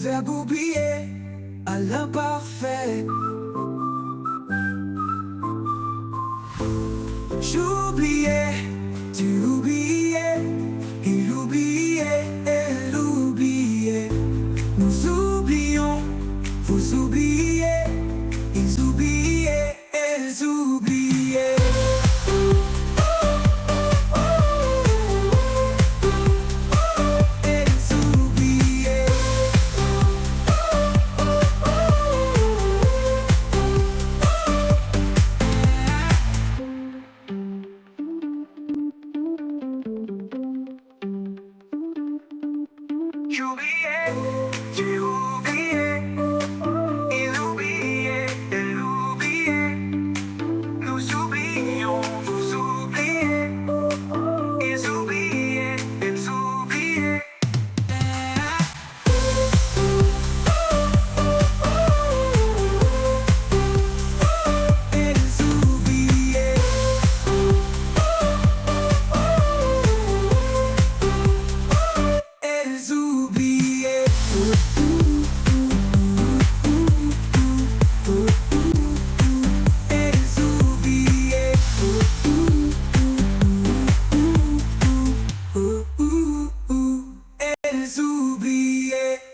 verbe oublier à l'imparfait. J'oubliais, tu oubliais, il oubliait, elle oubliait. Nous oublions, vous oubliez, ils oubliaient, elles oubliaient. J'oubliais, tu oubliais, il oubliait, elle oubliait. Nous oublions, vous oubliez, ils oubliaient, elles oubliaient. Elles oubliaient. Elles oubliaient. Elles oubliaient. Elles oubliaient.